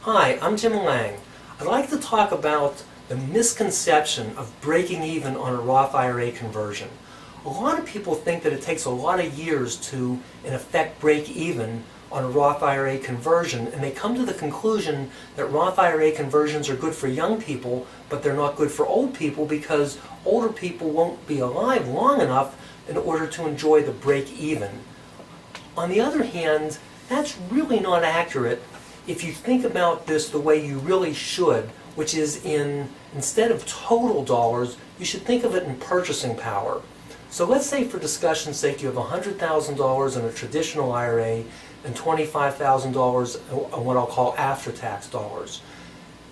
Hi, I'm Jim Lang. I'd like to talk about the misconception of breaking even on a Roth IRA conversion. A lot of people think that it takes a lot of years to, in effect, break even on a Roth IRA conversion, and they come to the conclusion that Roth IRA conversions are good for young people, but they're not good for old people because older people won't be alive long enough in order to enjoy the break even. On the other hand, that's really not accurate if you think about this the way you really should, which is instead of total dollars, you should think of it in purchasing power. So let's say for discussion's sake you have $100,000 in a traditional IRA and $25,000 on what I'll call after-tax dollars.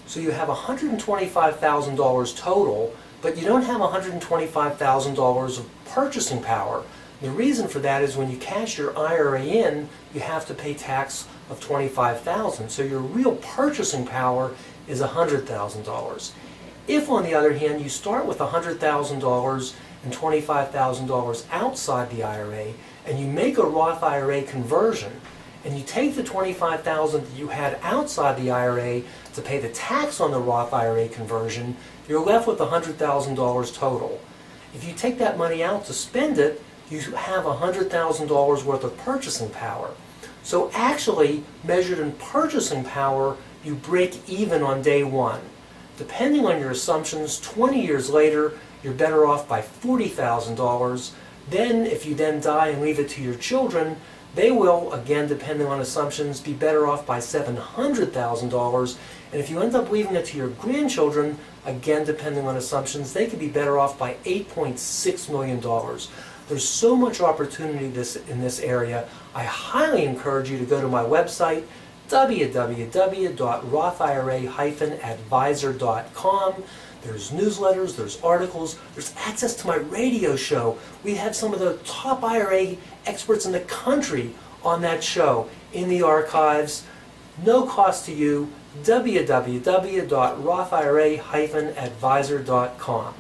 So you have $125,000 total, but you don't have $125,000 of purchasing power. The reason for that is when you cash your IRA in, you have to pay tax of $25,000. So your real purchasing power is $100,000. If, on the other hand, you start with $100,000 and $25,000 outside the IRA, and you make a Roth IRA conversion, and you take the $25,000 that you had outside the IRA to pay the tax on the Roth IRA conversion, you're left with $100,000 total. If you take that money out to spend it, you have $100,000 worth of purchasing power. So actually, measured in purchasing power, you break even on day one. Depending on your assumptions, 20 years later, you're better off by $40,000. Then, if you then die and leave it to your children, they will, again, depending on assumptions, be better off by $700,000. And if you end up leaving it to your grandchildren, again, depending on assumptions, they could be better off by $8.6 million. There's so much opportunity in this area. I highly encourage you to go to my website, www.rothira-advisor.com. There's newsletters, there's articles, there's access to my radio show. We have some of the top IRA experts in the country on that show in the archives. No cost to you, www.rothira-advisor.com.